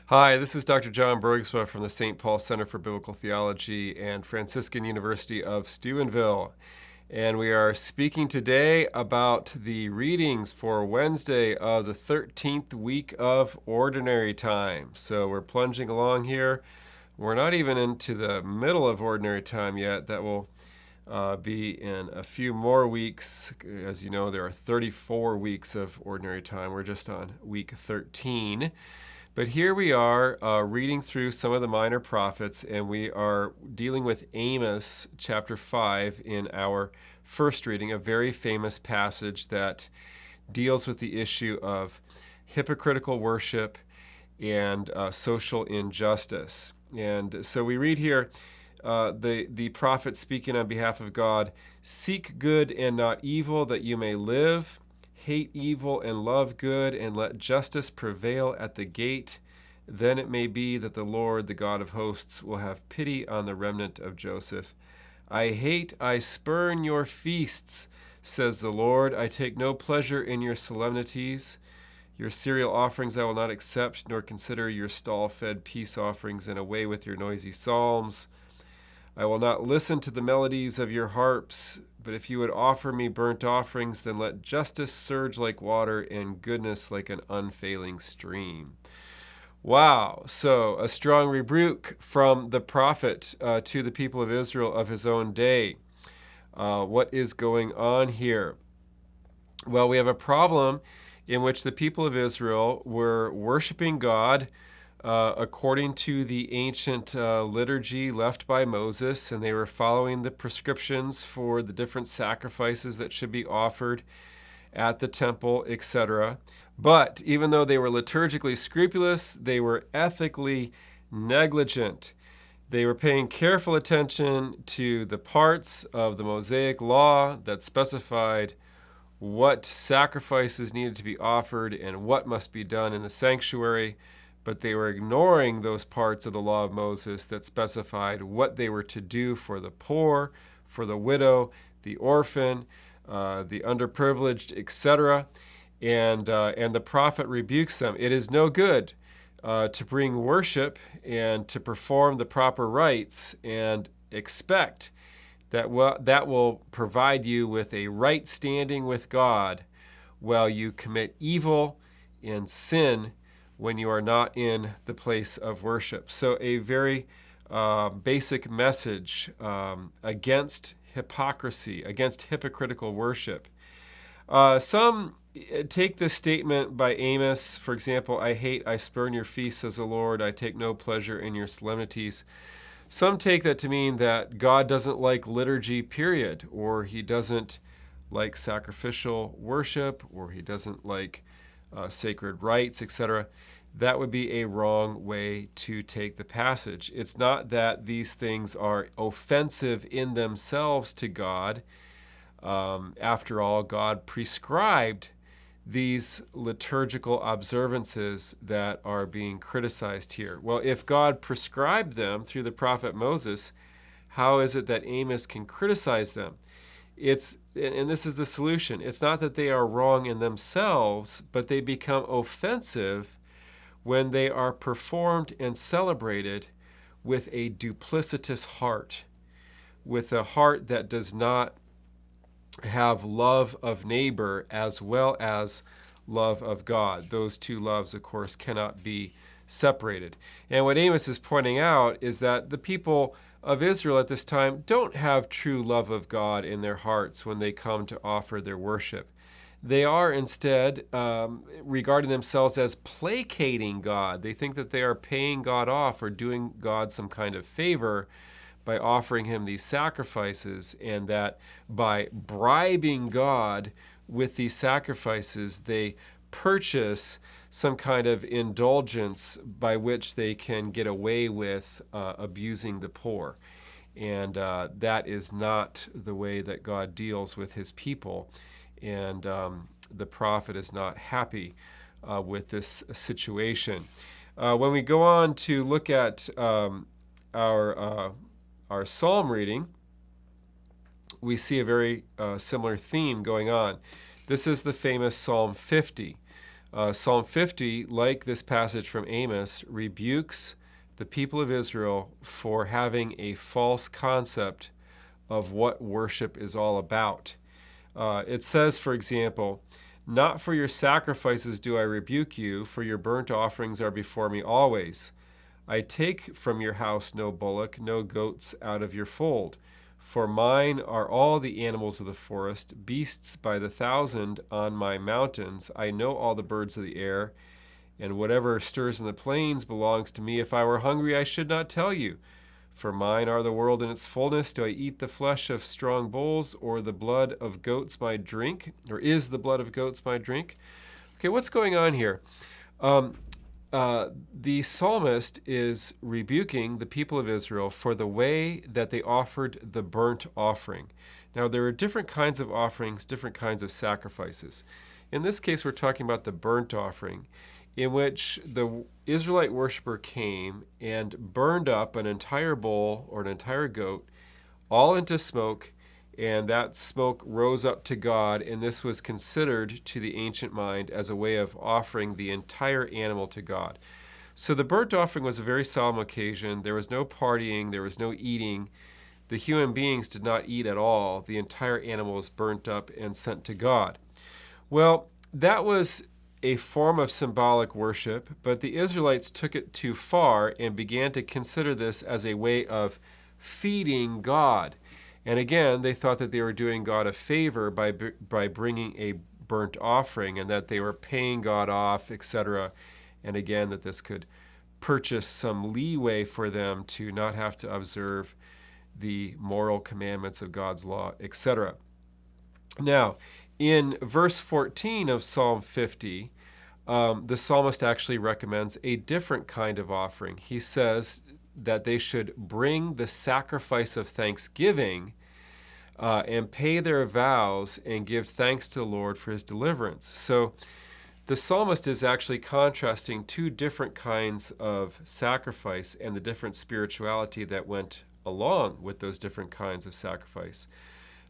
Hi, this is Dr. John Bergsma from the St. Paul Center for Biblical Theology and Franciscan University of Steubenville. And we are speaking today about the readings for Wednesday of the 13th week of Ordinary Time. So we're plunging along here. We're not even into the middle of Ordinary Time yet. That will be in a few more weeks. As you know, there are 34 weeks of Ordinary Time. We're just on week 13. But here we are reading through some of the minor prophets, and we are dealing with Amos chapter 5 in our first reading, a very famous passage that deals with the issue of hypocritical worship and social injustice. And so we read here the prophet speaking on behalf of God, "Seek good and not evil, that you may live. Hate evil and love good, and let justice prevail at the gate. Then it may be that the Lord, the God of hosts, will have pity on the remnant of Joseph. I spurn your feasts, says the Lord. I take no pleasure in your solemnities. Your cereal offerings I will not accept, nor consider your stall-fed peace offerings, and away with your noisy psalms. I will not listen to the melodies of your harps, but if you would offer me burnt offerings, then let justice surge like water and goodness like an unfailing stream." Wow. So a strong rebuke from the prophet to the people of Israel of his own day. What is going on here? Well, we have a problem in which the people of Israel were worshiping God according to the ancient liturgy left by Moses, and they were following the prescriptions for the different sacrifices that should be offered at the temple, etc. But even though they were liturgically scrupulous, they were ethically negligent. They were paying careful attention to the parts of the Mosaic law that specified what sacrifices needed to be offered and what must be done in the sanctuary, but they were ignoring those parts of the law of Moses that specified what they were to do for the poor, for the widow, the orphan, the underprivileged, etc. And the prophet rebukes them. It is no good to bring worship and to perform the proper rites and expect that will provide you with a right standing with God while you commit evil and sin when you are not in the place of worship. So a very basic message against hypocrisy, against hypocritical worship. Some take this statement by Amos, for example, I spurn your feasts, says the Lord. I take no pleasure in your solemnities. Some take that to mean that God doesn't like liturgy, period, or he doesn't like sacrificial worship, or he doesn't like sacred rites, etc. That would be a wrong way to take the passage. It's not that these things are offensive in themselves to God. After all, God prescribed these liturgical observances that are being criticized here. Well, if God prescribed them through the prophet Moses, how is it that Amos can criticize them? And this is the solution. It's not that they are wrong in themselves, but they become offensive when they are performed and celebrated with a duplicitous heart, with a heart that does not have love of neighbor as well as love of God. Those two loves, of course, cannot be separated. And what Amos is pointing out is that the people of Israel at this time don't have true love of God in their hearts when they come to offer their worship. They are instead regarding themselves as placating God. They think that they are paying God off or doing God some kind of favor by offering him these sacrifices, and that by bribing God with these sacrifices, they purchase some kind of indulgence by which they can get away with abusing the poor. And that is not the way that God deals with his people. And the prophet is not happy with this situation. When we go on to look at our psalm reading, we see a very similar theme going on. This is the famous Psalm 50. Psalm 50, like this passage from Amos, rebukes the people of Israel for having a false concept of what worship is all about. It says, for example, "Not for your sacrifices do I rebuke you, for your burnt offerings are before me always. I take from your house no bullock, no goats out of your fold. For mine are all the animals of the forest, beasts by the thousand on my mountains. I know all the birds of the air, and whatever stirs in the plains belongs to me. If I were hungry, I should not tell you. For mine are the world and its fullness. Do I eat the flesh of strong bulls, or the blood of goats my drink? Or is the blood of goats my drink?" Okay, what's going on here? The psalmist is rebuking the people of Israel for the way that they offered the burnt offering. Now, there are different kinds of offerings, different kinds of sacrifices. In this case, we're talking about the burnt offering, in which the Israelite worshiper came and burned up an entire bull or an entire goat, all into smoke, and that smoke rose up to God, and this was considered to the ancient mind as a way of offering the entire animal to God. So the burnt offering was a very solemn occasion. There was no partying, there was no eating. The human beings did not eat at all. The entire animal was burnt up and sent to God. Well, that was a form of symbolic worship, but the Israelites took it too far and began to consider this as a way of feeding God. And again, they thought that they were doing God a favor by bringing a burnt offering, and that they were paying God off, etc. And again, that this could purchase some leeway for them to not have to observe the moral commandments of God's law, etc. Now, in verse 14 of Psalm 50, the psalmist actually recommends a different kind of offering. He says that they should bring the sacrifice of thanksgiving and pay their vows and give thanks to the Lord for his deliverance. So the psalmist is actually contrasting two different kinds of sacrifice and the different spirituality that went along with those different kinds of sacrifice.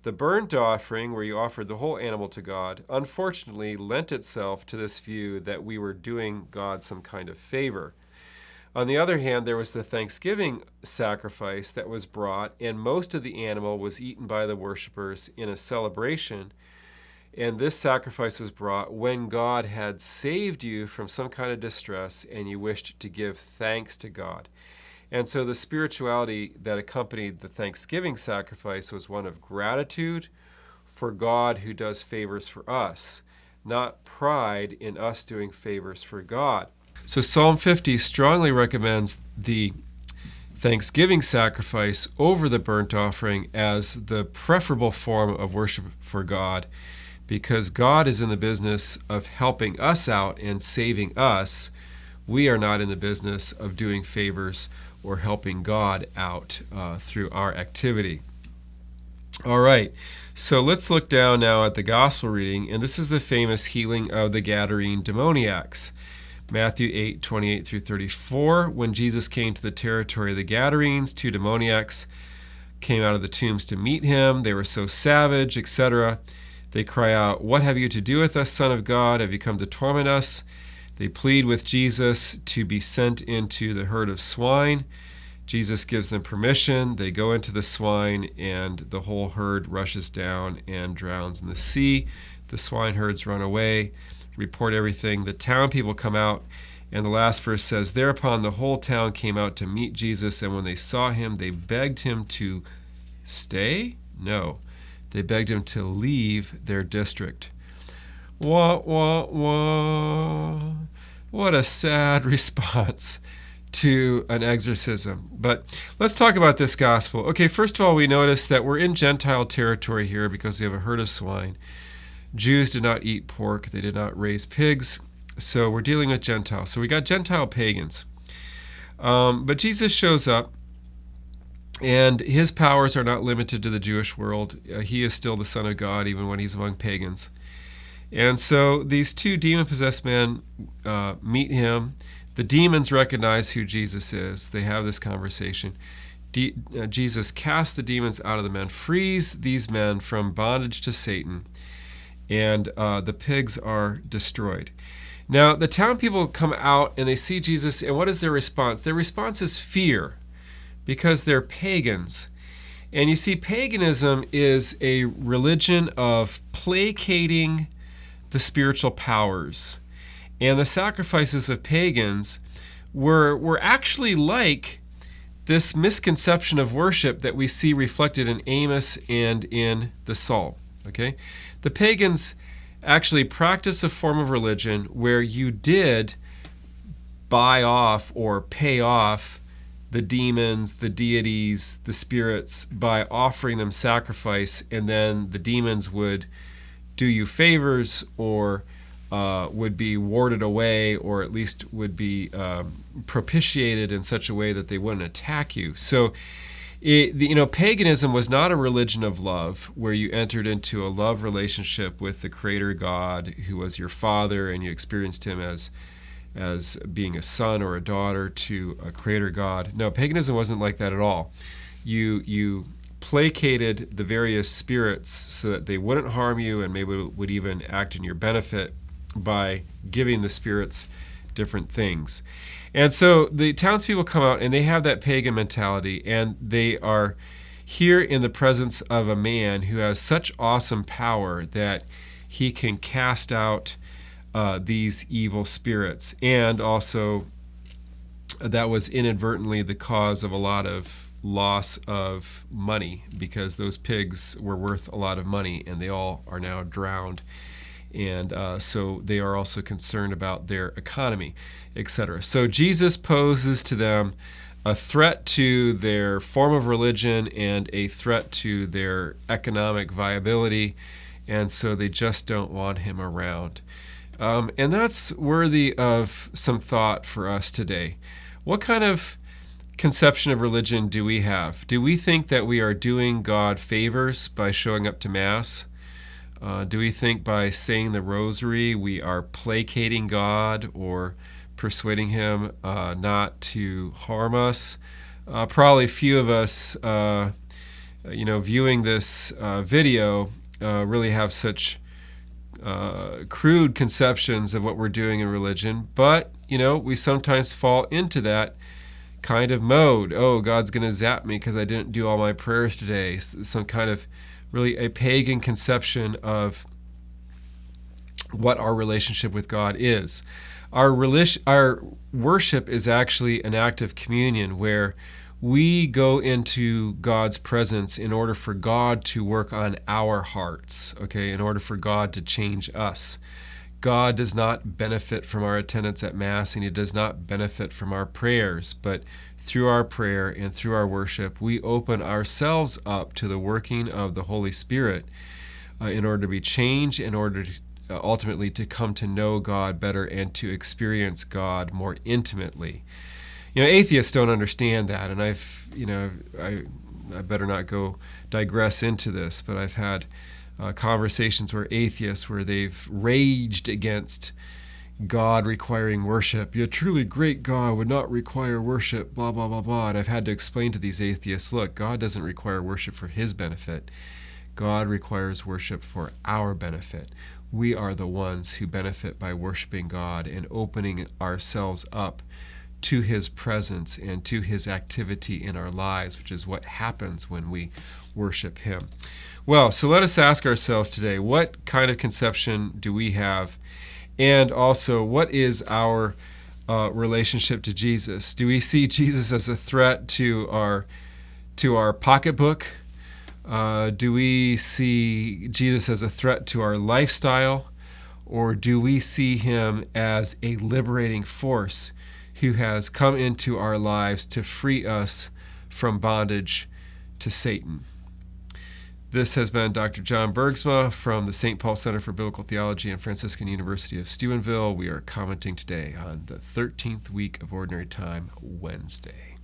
The burnt offering, where you offered the whole animal to God, unfortunately lent itself to this view that we were doing God some kind of favor. On the other hand, there was the thanksgiving sacrifice that was brought, and most of the animal was eaten by the worshipers in a celebration. And this sacrifice was brought when God had saved you from some kind of distress and you wished to give thanks to God. And so the spirituality that accompanied the thanksgiving sacrifice was one of gratitude for God who does favors for us, not pride in us doing favors for God. So Psalm 50 strongly recommends the thanksgiving sacrifice over the burnt offering as the preferable form of worship for God, because God is in the business of helping us out and saving us. We are not in the business of doing favors or helping God out through our activity. All right, so let's look down now at the gospel reading, and this is the famous healing of the Gadarene demoniacs. Matthew 8:28 through 34. When Jesus came to the territory of the Gadarenes, 2 demoniacs came out of the tombs to meet him. They were so savage, etc. They cry out, "What have you to do with us, Son of God? Have you come to torment us?" They plead with Jesus to be sent into the herd of swine. Jesus gives them permission. They go into the swine, and the whole herd rushes down and drowns in the sea. The swineherds run away, report everything. The town people come out, and the last verse says, "Thereupon the whole town came out to meet Jesus, and when they saw him, they begged him to stay?" No, they begged him to leave their district. Wah, wah, wah. What a sad response to an exorcism. But let's talk about this gospel. Okay, first of all, we notice that we're in Gentile territory here because we have a herd of swine. Jews did not eat pork. They did not raise pigs. So we're dealing with Gentiles. So we got Gentile pagans. But Jesus shows up, and his powers are not limited to the Jewish world. He is still the Son of God, even when he's among pagans. And so these 2 demon-possessed men meet him. The demons recognize who Jesus is. They have this conversation. Jesus casts the demons out of the men, frees these men from bondage to Satan, and the pigs are destroyed. Now, the town people come out and they see Jesus, and what is their response? Their response is fear, because they're pagans. And you see, paganism is a religion of placating the spiritual powers. And the sacrifices of pagans were actually like this misconception of worship that we see reflected in Amos and in the Psalm. Okay? The pagans actually practice a form of religion where you did buy off or pay off the demons, the deities, the spirits by offering them sacrifice, and then the demons would do you favors or would be warded away, or at least would be propitiated in such a way that they wouldn't attack you. So, paganism was not a religion of love where you entered into a love relationship with the Creator God, who was your Father, and you experienced Him as being a son or a daughter to a Creator God. No, paganism wasn't like that at all. You placated the various spirits so that they wouldn't harm you and maybe would even act in your benefit by giving the spirits different things. And so the townspeople come out and they have that pagan mentality, and they are here in the presence of a man who has such awesome power that he can cast out these evil spirits. And also that was inadvertently the cause of a lot of loss of money, because those pigs were worth a lot of money and they all are now drowned. And so they are also concerned about their economy, etc. So Jesus poses to them a threat to their form of religion and a threat to their economic viability, and so they just don't want him around. And that's worthy of some thought for us today. What kind of conception of religion do we have? Do we think that we are doing God favors by showing up to Mass? Do we think by saying the rosary we are placating God or persuading him not to harm us? Probably few of us, viewing this video really have such crude conceptions of what we're doing in religion, but we sometimes fall into that kind of mode. Oh, God's going to zap me because I didn't do all my prayers today. Some kind of really a pagan conception of what our relationship with God is. Our worship is actually an act of communion where we go into God's presence in order for God to work on our hearts, okay, in order for God to change us. God does not benefit from our attendance at Mass, and He does not benefit from our prayers, but through our prayer and through our worship, we open ourselves up to the working of the Holy Spirit in order to be changed, in order to ultimately to come to know God better and to experience God more intimately. Atheists don't understand that, and I better not go digress into this, but I've had conversations where they've raged against God requiring worship. A truly great God would not require worship, blah, blah, blah, blah. And I've had to explain to these atheists, look, God doesn't require worship for His benefit. God requires worship for our benefit. We are the ones who benefit by worshiping God and opening ourselves up to His presence and to His activity in our lives, which is what happens when we worship Him. Well, so let us ask ourselves today, what kind of conception do we have? And also, what is our relationship to Jesus? Do we see Jesus as a threat to our pocketbook? Do we see Jesus as a threat to our lifestyle? Or do we see Him as a liberating force who has come into our lives to free us from bondage to Satan? This has been Dr. John Bergsma from the St. Paul Center for Biblical Theology and Franciscan University of Steubenville. We are commenting today on the 13th week of Ordinary Time, Wednesday.